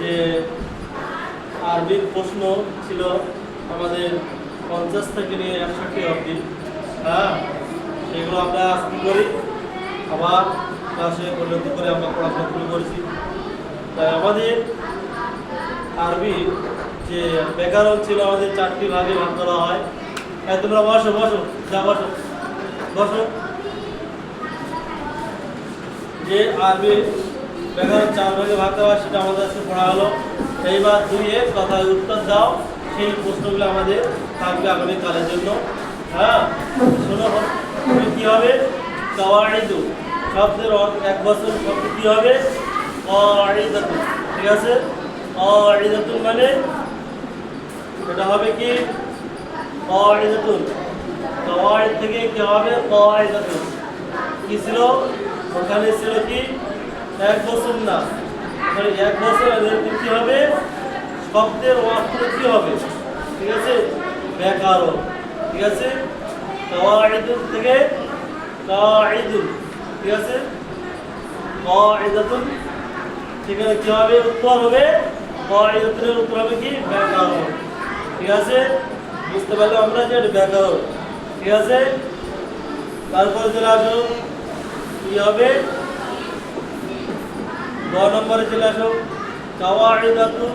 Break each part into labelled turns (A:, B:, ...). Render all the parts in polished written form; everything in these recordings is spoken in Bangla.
A: যে আরবির প্রশ্ন ছিল আমাদের 50 থেকে নিয়ে 61 অবধি। হ্যাঁ, সেগুলো আমরা কি করি আবার ক্লাসে পরিণত করে আমরা পড়াশোনা শুরু করেছি। তাই আমাদের আরবি যে ব্যাকরণ ছিল আমাদের 4টি ভাগে ভাগ করা হয়। তোমরা বসো বসো, যা বসো বসো। যে আরবি ব্যাকরণ 4 ভাগে ভাগ করা হয় সেটা আমাদের আজকে পড়া হলো। এইবার 2-এর কথায় উত্তর দাও, সেই প্রশ্নগুলো আমাদের থাকবে আগামীকালের জন্য। হ্যাঁ, শোনো কি হবে, কাওয়াইদু শব্দের এক বছর শব্দ কি হবে, কাওয়াইদাতুন। ঠিক আছে, কাওয়াইদাতুন মানে এটা হবে কি কাওয়াইদাতুন। কাওয়াইদ থেকে কি হবে, কাওয়াইদাতুন। কি ছিল ওখানে, ছিল কি এক বছর না, ওখানে এক বছর কি হবে, শব্দের অর্থ কি হবে। ঠিক আছে, ব্যাকরণ। ঠিক আছে, কাওয়াইদুন থেকে কাওয়াইদুন। ঠিক আছে, কাওয়াইদাতুন সেখানে কি হবে, উত্তর হবে কাওয়াইদাতুনের উত্তর হবে কি ব্যাকরণ। ঠিক আছে, বুঝতে পারলে আমরা যে ব্যাকরণ। ঠিক আছে, তারপরে চলে আসো কি হবে, 2 নম্বরে চলে আসো, কাওয়াইদাতুন।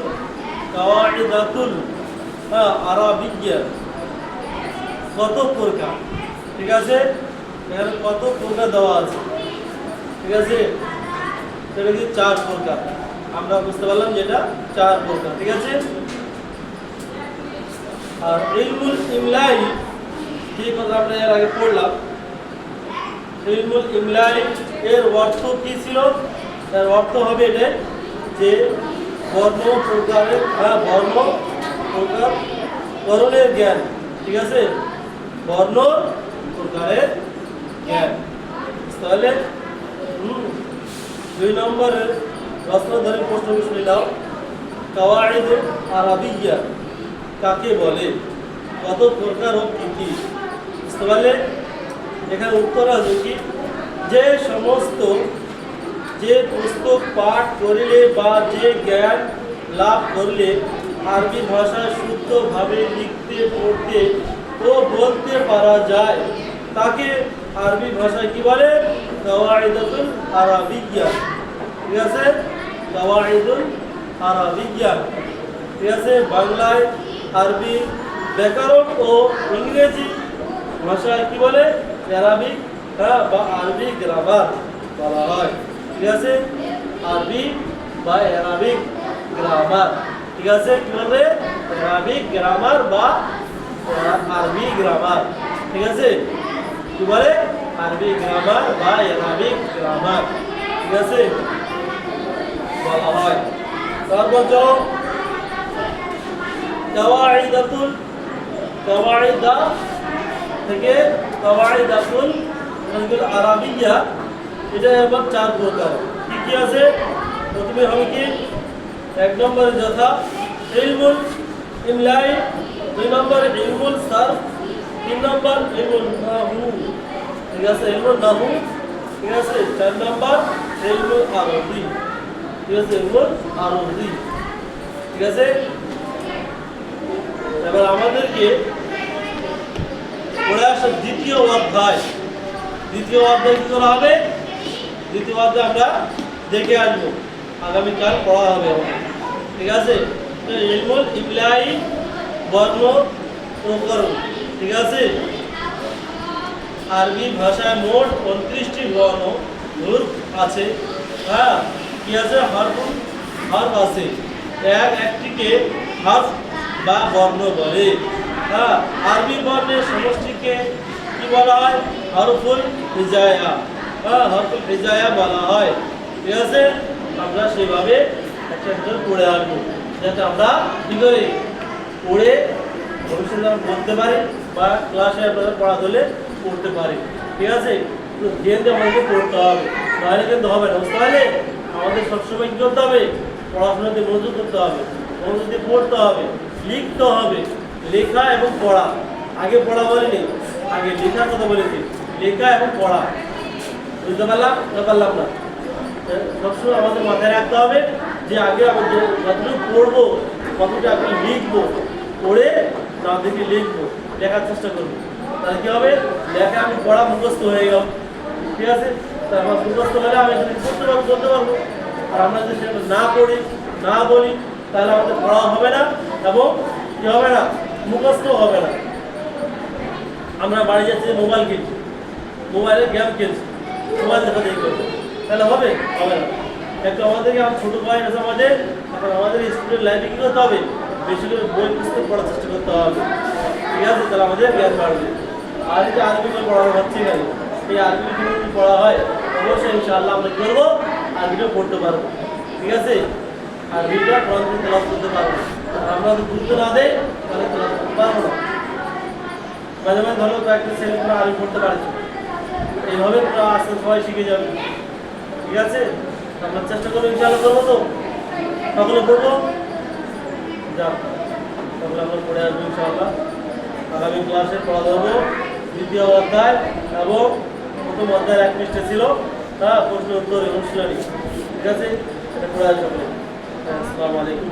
A: কাওয়াইদাতুন হ্যাঁ, আরবিয়া কত প্রকার। ঠিক আছে, এখানে কত প্রকার দেওয়া আছে। ঠিক আছে, সেটা কি 4 প্রকার। আমরা বুঝতে পারলাম যেটা 4 প্রকার। ঠিক আছে, আর ইলমুল ইমলাই যে কথা আমরা এর আগে পড়লাম, ইলমুল ইমলাই এর অর্থ কি ছিল, এর অর্থ হবে এটা যে বর্ণ প্রকারের বর্ণ প্রকার করণের জ্ঞান। ঠিক আছে, বর্ণ প্রকারের জ্ঞান। তাহলে 2 নম্বরের রচনাধর্মী প্রশ্ন শুনে দাও, কাওয়াইদ আরবিয়া কাকে বলে, কত প্রকার ও কি কি। বুঝতে পারলে এখানে উত্তর আছে কি, যে সমস্ত যে পুস্তক পাঠ করিলে বা যে জ্ঞান লাভ করলে আরবি ভাষা শুদ্ধভাবে লিখতে পড়তে ও বলতে পারা যায় তাকে আরবি ভাষায় কি বলে, কাওয়াইদুল আরবিয়া। ঠিক আছে, কাওয়াইদুল আরবিয়া। ঠিক আছে, বাংলায় আরবি ব্যাকরণ ও ইংরেজি ভাষায় কি বলে, অ্যারাবিক বা আরবি গ্রামার বলা হয়। ঠিক আছে, আরবি বা অ্যারাবিক গ্রামার। ঠিক আছে, কি বলবে, অ্যারাবিক গ্রামার বা আরবি গ্রামার। ঠিক আছে, কি বলে, আরবি গ্রামার বা অ্যারাবিক গ্রামার। ঠিক আছে, বলা হয়। তারপর যাও কাওয়াইদাতুল, কাওয়াইদা থেকে কাওয়াইদাতুল আরবিয়া, এটা এবার 4 প্রকার। কি কি আছে, প্রথমে হবে কি 1 নম্বরে যথা ইলমুল ইমলাই, 2 নম্বরে ইলমুল সারফ, 3 নম্বর ইলমুল নাহু। ঠিক আছে, ইলমুল নাহু। ঠিক আছে, 4 নম্বর ইলমুল আরবি। ঠিক আছে, ইলমুল আরবি। ঠিক আছে, এবার আমাদেরকে পড়ে আসা দ্বিতীয় অধ্যায়। দ্বিতীয় অধ্যায় কি করা হবে, দ্বিতীয় অধ্যায় আমরা দেখে আসবো, আগামীকাল পড়া হবে আমাদের। ঠিক আছে, ইলমুল ইমলাই বর্ণ প্রকরণ। ঠিক আছে, আরবি ভাষায় মোট 29টি বর্ণ রূপ আছে। হ্যাঁ, কি আছে, হরফ আছে, একটিকে হরফ বা বর্ণ বলে। হ্যাঁ, আরবি বর্ণের সমষ্টিকে কি বলা হয়, হরফুল হিজায়া। হ্যাঁ, হরফুল হিজায়া বলা হয়। ঠিক আছে, আমরা সেভাবে একটা পড়ে আসবো, যাতে আমরা কি করে পড়ে ভবিষ্যতে বলতে পারি বা ক্লাসে আপনাদের পড়া হলে পড়তে পারি। ঠিক আছে, তো ধ্যান দিয়ে আমাদেরকে পড়তে হবে, নাহলে কিন্তু হবে না। বুঝতে পারলে আমাদের সবসময় কি করতে হবে, পড়াশোনাতে মনোযোগ করতে হবে, মনোযোগ দিয়ে পড়তে হবে, লিখতে হবে। লেখা এবং পড়া, আগে পড়া বলিনি, আগে লেখার কথা বলেছি, লেখা এবং পড়া। বুঝতে পারলাম না? সবসময় আমাদের মাথায় রাখতে হবে যে আগে আমি যতটুকু পড়বো কতটা আমি লিখবো, পড়ে না দেখে লিখবো, লেখার চেষ্টা করবো। তাহলে কী হবে, লেখা আমি পড়া মুখস্থ হয়ে গেল, ঠিক আছে। তা আমার মুখস্থ হলে আমি এখানে করতে পারবো। আর আমরা যদি সেটা না পড়ি, না বলি, তাহলে আমাদের পড়া হবে না এবং কী হবে না, মুখস্থ হবে না। আমরা বাড়ি যাচ্ছি, মোবাইল কিনছি, মোবাইলে গেম খেলছি, মোবাইল দেখা দেখি করবো, তাহলে হবে হবে না। একটু আমাদেরকে আমার ছোটো ভাই আছে আমাদের, এখন আমাদের স্টুডেন্ট লাইফে কী করতে হবে, বেশি করে বই পুস্তক পড়ার চেষ্টা করতে হবে, ঠিক আছে। তাহলে আমাদের জ্ঞান বাড়বে। আর এই যে আরবি বই পড়ানো হচ্ছে এখানে, এই আরবি যদি পড়া হয় অবশ্যই ইনশাআল্লাহ আমরা করবো, আরবিটা পড়তে পারবো, ঠিক আছে। আর ভিডিও কোরআন তেলাওয়াত করতে পারবো। আর আমরা যদি গুরুত্ব না দেয় তাহলে তেলাওয়াত করতে পারবো না। মাঝে মাঝে ধরো একটা ছেলেগুলো আরবি পড়তে পারছে, এইভাবে পুরো আস্তে সবাই শিখে যাবে, ঠিক আছে। আমরা চেষ্টা করবো, ইনশাআল্লাহ করবো তো, সকলে পড়বো, যাও সকলে আমরা পড়ে আসবো ইনশাআল্লাহ। আগামী ক্লাসে পড়া দেবো দ্বিতীয় অধ্যায় এবং প্রথম অধ্যায়ের এক পৃষ্ঠা ছিল, প্রশ্ন উত্তর অনুশীলনী, ঠিক আছে। এটা পড়ে আসবে। আসসালামু আলাইকুম।